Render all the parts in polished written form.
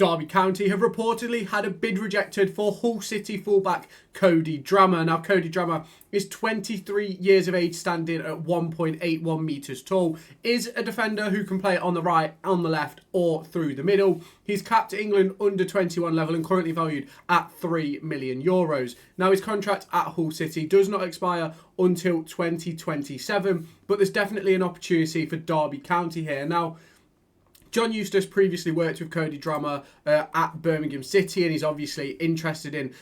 Derby County have reportedly had a bid rejected for Hull City fullback Cody Dramah. Now, Cody Dramah is 23 years of age, standing at 1.81 metres tall, is a defender who can play on the right, on the left or through the middle. He's capped at England under 21 level and currently valued at €3 million. Now, his contract at Hull City does not expire until 2027, but there's definitely an opportunity for Derby County here. Now, John Eustace previously worked with Cody Dramah at Birmingham City, and he's obviously interested in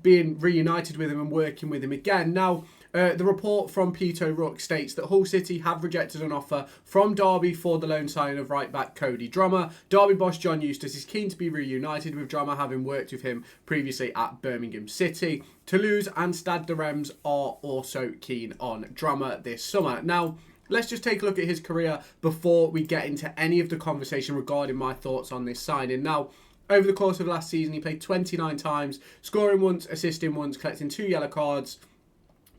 being reunited with him and working with him again. Now, the report from Pete O'Rourke states that Hull City have rejected an offer from Derby for the loan signing of right-back Cody Dramah. Derby boss John Eustace is keen to be reunited with Dramah, having worked with him previously at Birmingham City. Toulouse and Stade de Reims are also keen on Dramah this summer. Now, let's just take a look at his career before we get into any of the conversation regarding my thoughts on this signing. Now, over the course of last season, he played 29 times, scoring once, assisting once, collecting 2 yellow cards,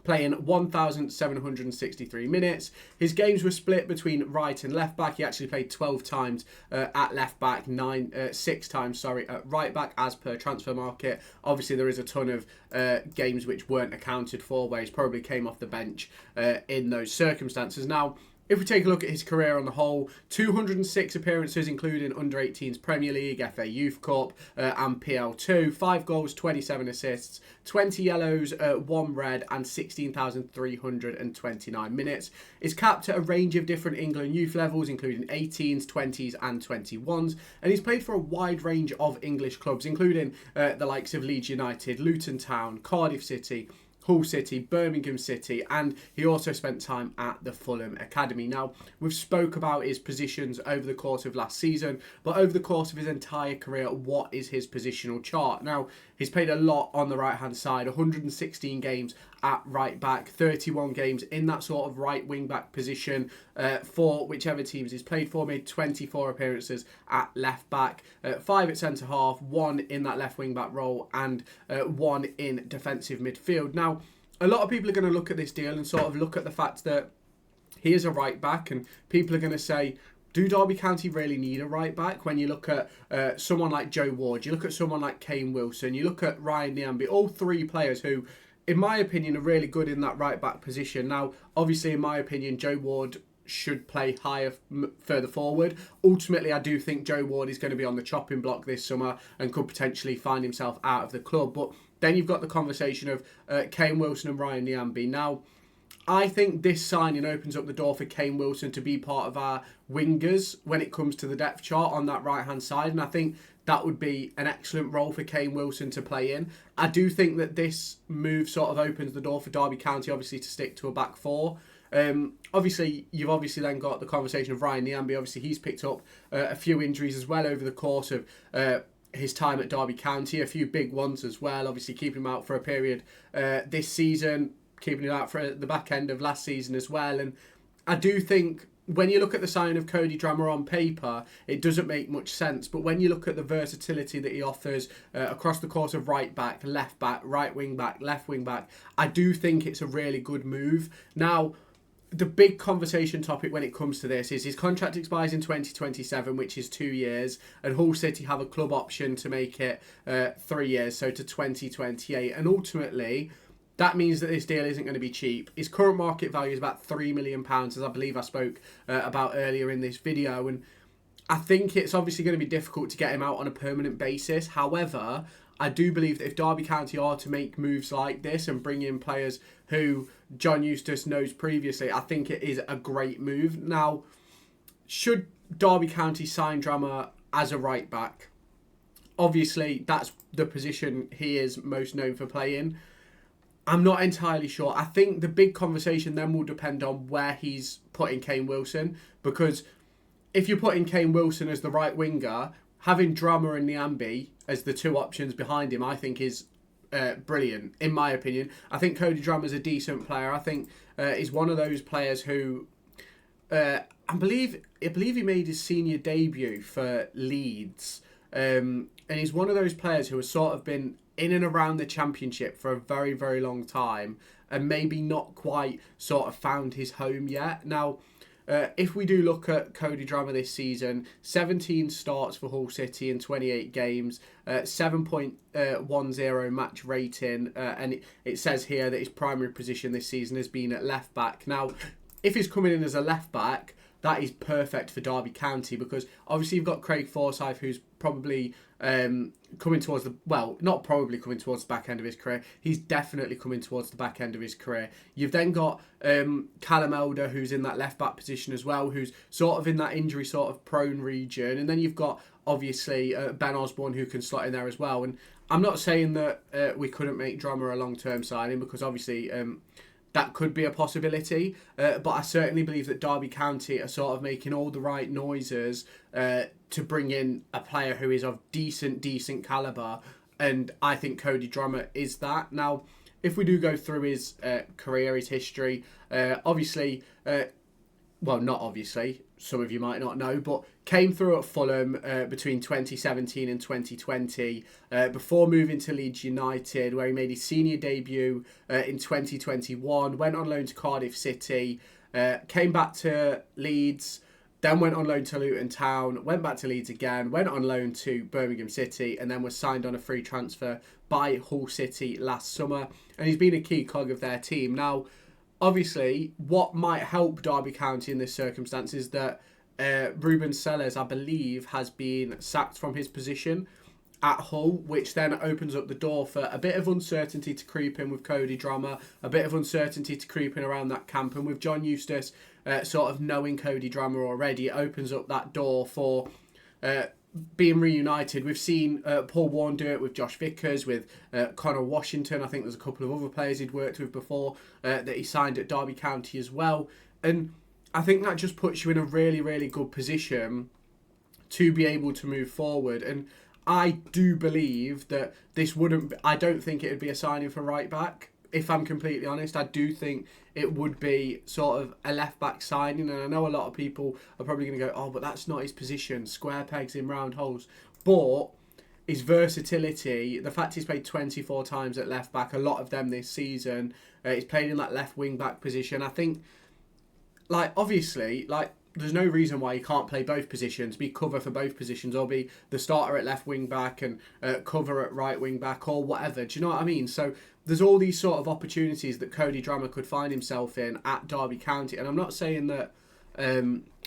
playing 1,763 minutes. His games were split between right and left back. He actually played 12 times at left back, 6 times at right back as per transfer market. Obviously, there is a ton of games which weren't accounted for, where he's probably came off the bench in those circumstances. Now, if we take a look at his career on the whole, 206 appearances, including under-18s Premier League, FA Youth Cup and PL2, 5 goals, 27 assists, 20 yellows, 1 red and 16,329 minutes. Is capped at a range of different England youth levels, including 18s, 20s and 21s. And he's played for a wide range of English clubs, including the likes of Leeds United, Luton Town, Cardiff City, Hull City, Birmingham City, and he also spent time at the Fulham Academy. Now, we've spoke about his positions over the course of last season, but over the course of his entire career, what is his positional chart? Now, he's played a lot on the right-hand side, 116 games at right back, 31 games in that sort of right wing back position for whichever teams he's played for, made 24 appearances at left back, 5 at centre half, 1 in that left wing back role and 1 in defensive midfield. Now, a lot of people are going to look at this deal and sort of look at the fact that he is a right back, and people are going to say, do Derby County really need a right back? When you look at someone like Joe Ward, you look at someone like Kane Wilson, you look at Ryan Niambi, all 3 players who, in my opinion, are really good in that right back position. Now, obviously, in my opinion, Joe Ward should play higher, further forward. Ultimately, I do think Joe Ward is going to be on the chopping block this summer and could potentially find himself out of the club. But then you've got the conversation of Kane Wilson and Ryan Niambi. Now, I think this signing opens up the door for Kane Wilson to be part of our wingers when it comes to the depth chart on that right-hand side. And I think that would be an excellent role for Kane Wilson to play in. I do think that this move sort of opens the door for Derby County, obviously, to stick to a back 4. Obviously, you've then got the conversation of Ryan Niambi. Obviously, he's picked up a few injuries as well over the course of his time at Derby County, a few big ones as well. Obviously, keeping him out for a period this season, keeping him out for the back end of last season as well. And I do think when you look at the signing of Cody Dramah on paper, it doesn't make much sense. But when you look at the versatility that he offers across the course of right back, left back, right wing back, left wing back, I do think it's a really good move. Now, the big conversation topic when it comes to this is his contract expires in 2027, which is 2 years, and Hull City have a club option to make it 3 years, so to 2028. And ultimately, that means that this deal isn't going to be cheap. His current market value is about £3 million, as I believe I spoke about earlier in this video. And I think it's obviously going to be difficult to get him out on a permanent basis. However, I do believe that if Derby County are to make moves like this and bring in players who John Eustace knows previously, I think it is a great move. Now, should Derby County sign Dramah as a right back? Obviously, that's the position he is most known for playing. I'm not entirely sure. I think the big conversation then will depend on where he's putting Kane Wilson, because if you're putting Kane Wilson as the right winger, having Dramah and Niambi as the 2 options behind him, I think is brilliant, in my opinion. I think Cody Dramah is a decent player. I think he's one of those players who I believe he made his senior debut for Leeds, and he's one of those players who has sort of been in and around the Championship for a very, very long time and maybe not quite sort of found his home yet. Now, if we do look at Cody Dramah this season, 17 starts for Hull City in 28 games, 7.10 match rating, and it says here that his primary position this season has been at left back. Now, if he's coming in as a left back, that is perfect for Derby County, because obviously you've got Craig Forsyth, who's probably coming towards the, well, not probably coming towards the back end of his career. He's definitely coming towards the back end of his career. You've then got Callum Elder, who's in that left back position as well, who's sort of in that injury sort of prone region. And then you've got, obviously, Ben Osborne, who can slot in there as well. And I'm not saying that we couldn't make Dramah a long-term signing, because obviously that could be a possibility, but I certainly believe that Derby County are sort of making all the right noises to bring in a player who is of decent calibre, and I think Cody Dramah is that. Now, if we do go through his career, his history, obviously, well, not obviously, some of you might not know, but came through at Fulham between 2017 and 2020 before moving to Leeds United, where he made his senior debut in 2021, went on loan to Cardiff City, came back to Leeds, then went on loan to Luton Town, went back to Leeds again, went on loan to Birmingham City, and then was signed on a free transfer by Hull City last summer, and he's been a key cog of their team. Now, obviously, what might help Derby County in this circumstance is that Ruben Sellers, I believe, has been sacked from his position at Hull, which then opens up the door for a bit of uncertainty to creep in with Cody Dramah, a bit of uncertainty to creep in around that camp, and with John Eustace sort of knowing Cody Dramah already, it opens up that door for being reunited. We've seen Paul Warne do it with Josh Vickers, with Connor Washington. I think there's a couple of other players he'd worked with before that he signed at Derby County as well. And I think that just puts you in a really good position to be able to move forward. And I do believe that this wouldn't, I don't think it would be a signing for right back. If I'm completely honest, I do think it would be sort of a left-back signing. And I know a lot of people are probably going to go, oh, but that's not his position. Square pegs in round holes. But his versatility, the fact he's played 24 times at left-back, a lot of them this season, he's played in that left wing-back position. I think, like, obviously, like, there's no reason why he can't play both positions, be cover for both positions, or be the starter at left wing back and cover at right wing back, or whatever. Do you know what I mean? So there's all these sort of opportunities that Cody Dramah could find himself in at Derby County. And I'm not saying that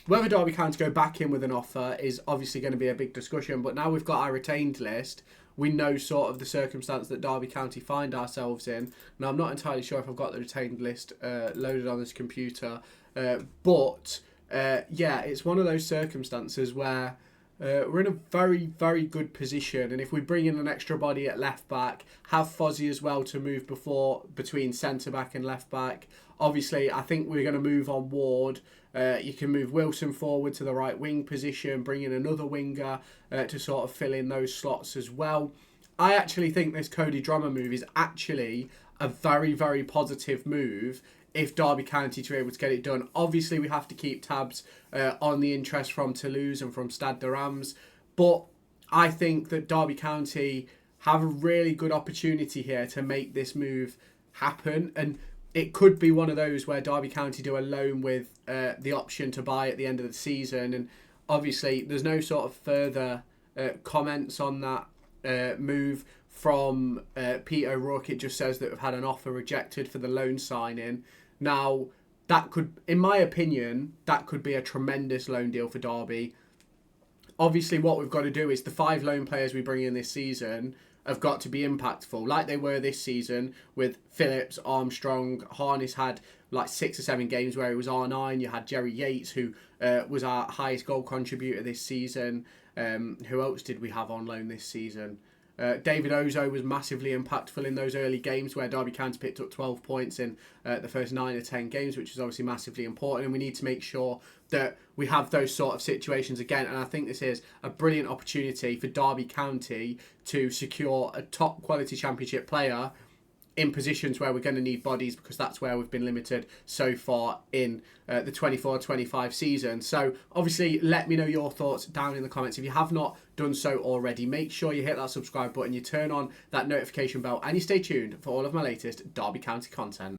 whether Derby County go back in with an offer is obviously going to be a big discussion, but now we've got our retained list, we know sort of the circumstance that Derby County find ourselves in. Now, I'm not entirely sure if I've got the retained list loaded on this computer, but yeah, it's one of those circumstances where we're in a very good position, and if we bring in an extra body at left back, have Fozzie as well to move between centre back and left back. Obviously, I think we're going to move on Ward. You can move Wilson forward to the right wing position, bring in another winger to sort of fill in those slots as well. I actually think this Cody Dramah move is actually a very positive move if Derby County are able to get it done. Obviously, we have to keep tabs on the interest from Toulouse and from Stade de Reims, but I think that Derby County have a really good opportunity here to make this move happen, and it could be one of those where Derby County do a loan with the option to buy at the end of the season. And obviously, there's no sort of further comments on that move from Pete O'Rourke. It just says that we've had an offer rejected for the loan signing. Now, that could, in my opinion, that could be a tremendous loan deal for Derby. Obviously, what we've got to do is the 5 loan players we bring in this season have got to be impactful, like they were this season with Phillips, Armstrong. Harness had like 6 or 7 games where he was R9. You had Jerry Yates, who was our highest goal contributor this season. Who else did we have on loan this season? David Ozo was massively impactful in those early games where Derby County picked up 12 points in the first 9 or 10 games, which is obviously massively important. And we need to make sure that we have those sort of situations again. And I think this is a brilliant opportunity for Derby County to secure a top quality championship player in positions where we're going to need bodies, because that's where we've been limited so far in the 24-25 season. So obviously, let me know your thoughts down in the comments. If you have not done so already, make sure you hit that subscribe button, you turn on that notification bell, and you stay tuned for all of my latest Derby County content.